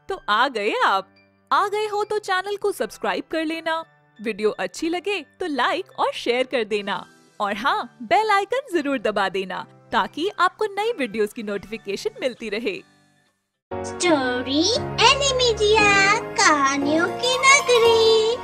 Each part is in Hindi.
तो आ गए आप। आ गए हो तो चैनल को सब्सक्राइब कर लेना, वीडियो अच्छी लगे तो लाइक और शेयर कर देना और हाँ, बेल आइकन जरूर दबा देना ताकि आपको नई वीडियोस की नोटिफिकेशन मिलती रहे। स्टोरी एनिमेजिया, कहानियों की नगरी।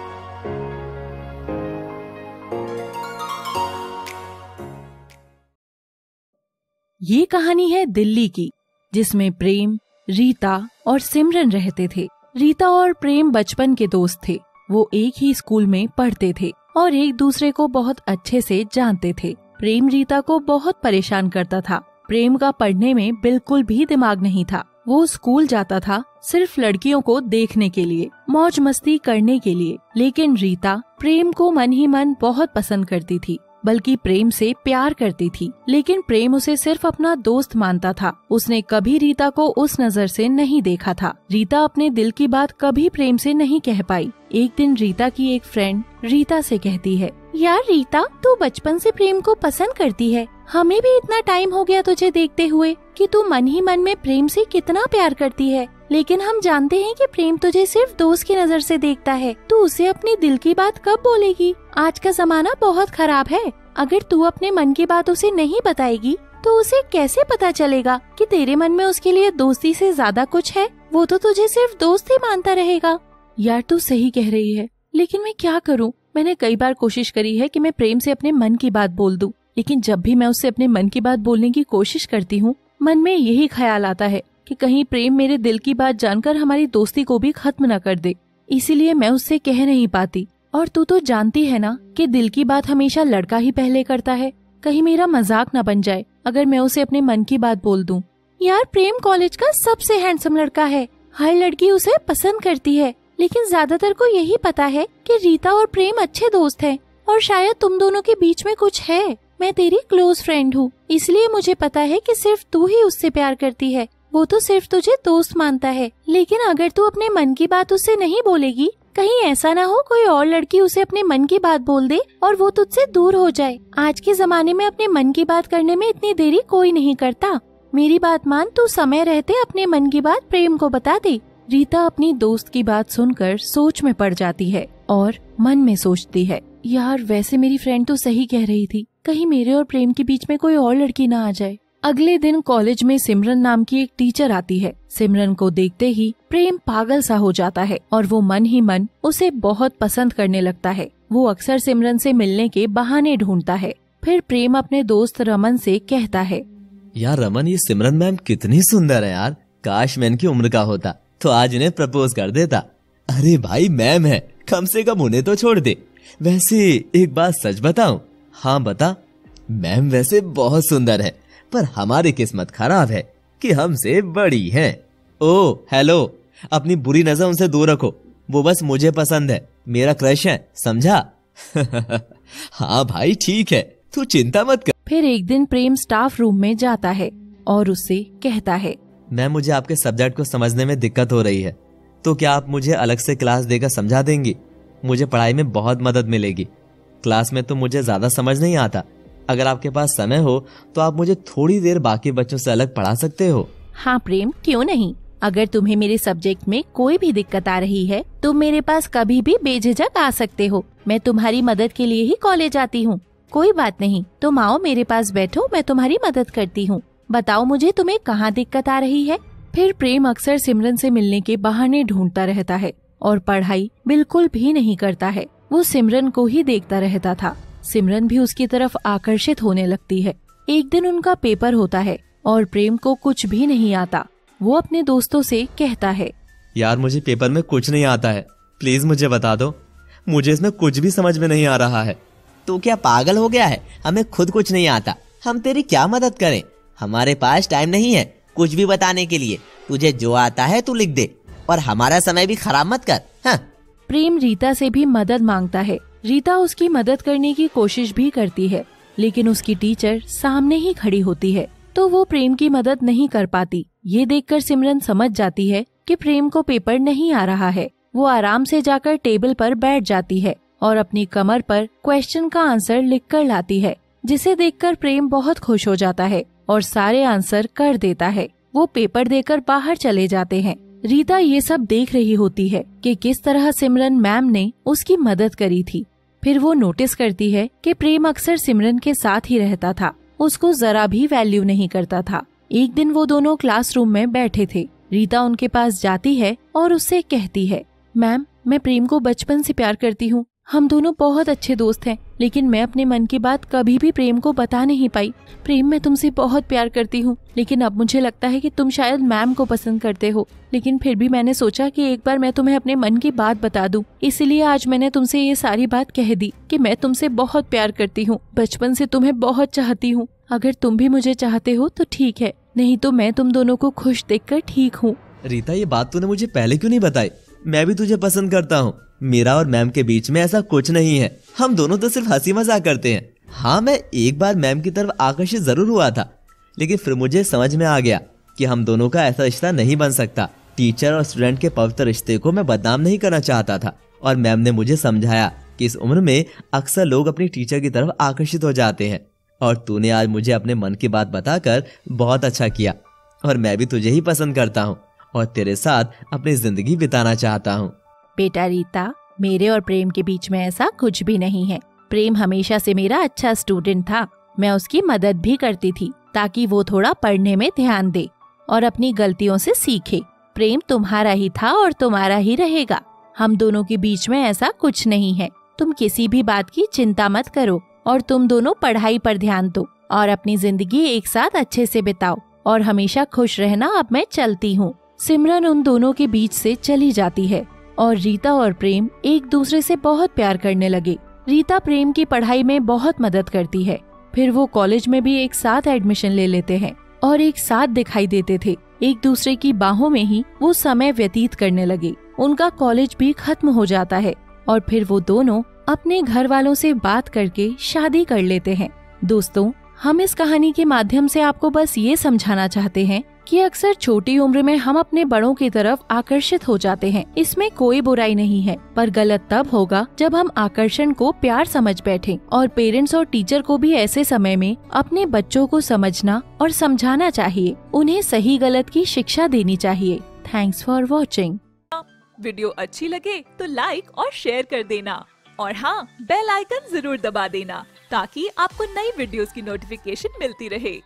ये कहानी है दिल्ली की, जिसमें प्रेम, रीता और सिमरन रहते थे। रीता और प्रेम बचपन के दोस्त थे। वो एक ही स्कूल में पढ़ते थे और एक दूसरे को बहुत अच्छे से जानते थे। प्रेम रीता को बहुत परेशान करता था। प्रेम का पढ़ने में बिल्कुल भी दिमाग नहीं था। वो स्कूल जाता था सिर्फ लड़कियों को देखने के लिए, मौज मस्ती करने के लिए। लेकिन रीता प्रेम को मन ही मन बहुत पसंद करती थी, बल्कि प्रेम से प्यार करती थी। लेकिन प्रेम उसे सिर्फ अपना दोस्त मानता था। उसने कभी रीता को उस नजर से नहीं देखा था। रीता अपने दिल की बात कभी प्रेम से नहीं कह पाई। एक दिन रीता की एक फ्रेंड रीता से कहती है, यार रीता, तू बचपन से प्रेम को पसंद करती है। हमें भी इतना टाइम हो गया तुझे देखते हुए कि तू मन ही मन में प्रेम से कितना प्यार करती है। लेकिन हम जानते हैं कि प्रेम तुझे सिर्फ दोस्त की नजर से देखता है। तू उसे अपनी दिल की बात कब बोलेगी? आज का जमाना बहुत खराब है। अगर तू अपने मन की बात उसे नहीं बताएगी तो उसे कैसे पता चलेगा कि तेरे मन में उसके लिए दोस्ती से ज्यादा कुछ है? वो तो तुझे सिर्फ दोस्त ही मानता रहेगा। यार, तू सही कह रही है, लेकिन मैं क्या करूं? मैंने कई बार कोशिश करी है कि मैं प्रेम से अपने मन की बात बोल दूं, लेकिन जब भी मैं उससे अपने मन की बात बोलने की कोशिश करती हूँ, मन में यही ख्याल आता है कि कहीं प्रेम मेरे दिल की बात जानकर हमारी दोस्ती को भी खत्म न कर दे। इसीलिए मैं उससे कह नहीं पाती। और तू तो जानती है ना कि दिल की बात हमेशा लड़का ही पहले करता है। कहीं मेरा मजाक न बन जाए अगर मैं उसे अपने मन की बात बोल दूं। यार, प्रेम कॉलेज का सबसे हैंडसम लड़का है। हर लड़की उसे पसंद करती है, लेकिन ज्यादातर को यही पता है कि रीता और प्रेम अच्छे दोस्त हैं और शायद तुम दोनों के बीच में कुछ है। मैं तेरी क्लोज फ्रेंड हूँ, इसलिए मुझे पता है कि सिर्फ तू ही उससे प्यार करती है। वो तो सिर्फ तुझे दोस्त मानता है। लेकिन अगर तू अपने मन की बात उससे नहीं बोलेगी, कहीं ऐसा ना हो कोई और लड़की उसे अपने मन की बात बोल दे और वो तुझसे दूर हो जाए। आज के जमाने में अपने मन की बात करने में इतनी देरी कोई नहीं करता। मेरी बात मान, तू समय रहते अपने मन की बात प्रेम को बता दे। रीता अपनी दोस्त की बात सुनकर सोच में पड़ जाती है और मन में सोचती है, यार वैसे मेरी फ्रेंड तो सही कह रही थी। कहीं मेरे और प्रेम के बीच में कोई और लड़की ना आ जाए। अगले दिन कॉलेज में सिमरन नाम की एक टीचर आती है। सिमरन को देखते ही प्रेम पागल सा हो जाता है और वो मन ही मन उसे बहुत पसंद करने लगता है। वो अक्सर सिमरन से मिलने के बहाने ढूंढता है। फिर प्रेम अपने दोस्त रमन से कहता है, यार रमन, ये सिमरन मैम कितनी सुंदर है यार। काश मैं इनकी उम्र का होता तो आज इन्हें प्रपोज कर देता। अरे भाई, मैम है, कम से कम उन्हें तो छोड़ दे। वैसे एक बात सच बताऊं? हाँ बता। मैम वैसे बहुत सुंदर है, पर हमारी किस्मत खराब है कि हमसे बड़ी हैं। ओ हेलो, अपनी बुरी नजर उनसे दूर रखो। वो बस मुझे पसंद है, मेरा क्रश है, समझा? हाँ भाई ठीक है, तू चिंता मत कर। फिर एक दिन प्रेम स्टाफ रूम में जाता है और उससे कहता है, मैम मुझे आपके सब्जेक्ट को समझने में दिक्कत हो रही है, तो क्या आप मुझे अलग से क्लास देकर समझा देंगी? मुझे पढ़ाई में बहुत मदद मिलेगी। क्लास में तो मुझे ज्यादा समझ नहीं आता। अगर आपके पास समय हो तो आप मुझे थोड़ी देर बाकी बच्चों से अलग पढ़ा सकते हो। हाँ प्रेम, क्यों नहीं। अगर तुम्हें मेरे सब्जेक्ट में कोई भी दिक्कत आ रही है तो मेरे पास कभी भी बेझिझक आ सकते हो। मैं तुम्हारी मदद के लिए ही कॉलेज आती हूँ। कोई बात नहीं, तुम आओ मेरे पास बैठो, मैं तुम्हारी मदद करती हूँ। बताओ मुझे तुम्हें कहाँ दिक्कत आ रही है। फिर प्रेम अक्सर सिमरन से मिलने के बहाने ढूंढता रहता है और पढ़ाई बिल्कुल भी नहीं करता है। वो सिमरन को ही देखता रहता था। सिमरन भी उसकी तरफ आकर्षित होने लगती है। एक दिन उनका पेपर होता है और प्रेम को कुछ भी नहीं आता। वो अपने दोस्तों से कहता है, यार मुझे पेपर में कुछ नहीं आता है, प्लीज मुझे बता दो। मुझे इसमें कुछ भी समझ में नहीं आ रहा है। तू क्या पागल हो गया है? हमें खुद कुछ नहीं आता, हम तेरी क्या मदद करें? हमारे पास टाइम नहीं है कुछ भी बताने के लिए। तुझे जो आता है तू लिख दे और हमारा समय भी खराब मत कर। हाँ। प्रेम रीता से भी मदद मांगता है। रीता उसकी मदद करने की कोशिश भी करती है, लेकिन उसकी टीचर सामने ही खड़ी होती है तो वो प्रेम की मदद नहीं कर पाती। ये देखकर सिमरन समझ जाती है कि प्रेम को पेपर नहीं आ रहा है। वो आराम से जाकर टेबल पर बैठ जाती है और अपनी कमर पर क्वेश्चन का आंसर लिख कर लाती है, जिसे देखकर प्रेम बहुत खुश हो जाता है और सारे आंसर कर देता है। वो पेपर देकर बाहर चले जाते हैं, रीता ये सब देख रही होती है कि किस तरह सिमरन मैम ने उसकी मदद करी थी। फिर वो नोटिस करती है कि प्रेम अक्सर सिमरन के साथ ही रहता था, उसको जरा भी वैल्यू नहीं करता था। एक दिन वो दोनों क्लासरूम में बैठे थे। रीता उनके पास जाती है और उससे कहती है, मैम मैं प्रेम को बचपन से प्यार करती हूँ, हम दोनों बहुत अच्छे दोस्त हैं, लेकिन मैं अपने मन की बात कभी भी प्रेम को बता नहीं पाई। प्रेम मैं तुमसे बहुत प्यार करती हूँ, लेकिन अब मुझे लगता है कि तुम शायद मैम को पसंद करते हो, लेकिन फिर भी मैंने सोचा कि एक बार मैं तुम्हें अपने मन की बात बता दूं, इसलिए आज मैंने तुमसे ये सारी बात कह दी कि मैं तुमसे बहुत प्यार करती हूँ, बचपन से तुम्हें बहुत चाहती हूँ। अगर तुम भी मुझे चाहते हो तो ठीक है, नहीं तो मैं तुम दोनों को खुश देखकर ठीक हूँ। रीता, ये बात तूने मुझे पहले क्यों नहीं बताई? मैं भी तुझे पसंद करता हूँ। मेरा और मैम के बीच में ऐसा कुछ नहीं है, हम दोनों तो सिर्फ हंसी मजाक करते हैं। हाँ, मैं एक बार मैम की तरफ आकर्षित जरूर हुआ था, लेकिन फिर मुझे समझ में आ गया कि हम दोनों का ऐसा रिश्ता नहीं बन सकता। टीचर और स्टूडेंट के पवित्र रिश्ते को मैं बदनाम नहीं करना चाहता था, और मैम ने मुझे समझाया कि इस उम्र में अक्सर लोग अपनी टीचर की तरफ आकर्षित हो जाते हैं। और तूने आज मुझे अपने मन की बात बताकर बहुत अच्छा किया, और मैं भी तुझे ही पसंद करता हूँ और तेरे साथ अपनी जिंदगी बिताना चाहता हूँ। बेटा रीता, मेरे और प्रेम के बीच में ऐसा कुछ भी नहीं है। प्रेम हमेशा से मेरा अच्छा स्टूडेंट था, मैं उसकी मदद भी करती थी ताकि वो थोड़ा पढ़ने में ध्यान दे और अपनी गलतियों से सीखे। प्रेम तुम्हारा ही था और तुम्हारा ही रहेगा, हम दोनों के बीच में ऐसा कुछ नहीं है। तुम किसी भी बात की चिंता मत करो और तुम दोनों पढ़ाई पर ध्यान दो और अपनी जिंदगी एक साथ अच्छे से बिताओ और हमेशा खुश रहना। अब मैं चलती हूँ। सिमरन उन दोनों के बीच से चली जाती है और रीता और प्रेम एक दूसरे से बहुत प्यार करने लगे। रीता प्रेम की पढ़ाई में बहुत मदद करती है। फिर वो कॉलेज में भी एक साथ एडमिशन ले लेते हैं और एक साथ दिखाई देते थे। एक दूसरे की बाहों में ही वो समय व्यतीत करने लगे। उनका कॉलेज भी खत्म हो जाता है और फिर वो दोनों अपने घर वालों से बात करके शादी कर लेते हैं। दोस्तों, हम इस कहानी के माध्यम से आपको बस ये समझाना चाहते हैं कि अक्सर छोटी उम्र में हम अपने बड़ों की तरफ आकर्षित हो जाते हैं। इसमें कोई बुराई नहीं है, पर गलत तब होगा जब हम आकर्षण को प्यार समझ बैठें। और पेरेंट्स और टीचर को भी ऐसे समय में अपने बच्चों को समझना और समझाना चाहिए, उन्हें सही गलत की शिक्षा देनी चाहिए। Thanks for watching. वीडियो अच्छी लगे तो लाइक और शेयर कर देना, और हाँ, बेल आइकन जरूर दबा देना ताकि आपको नई वीडियोस की नोटिफिकेशन मिलती रहे।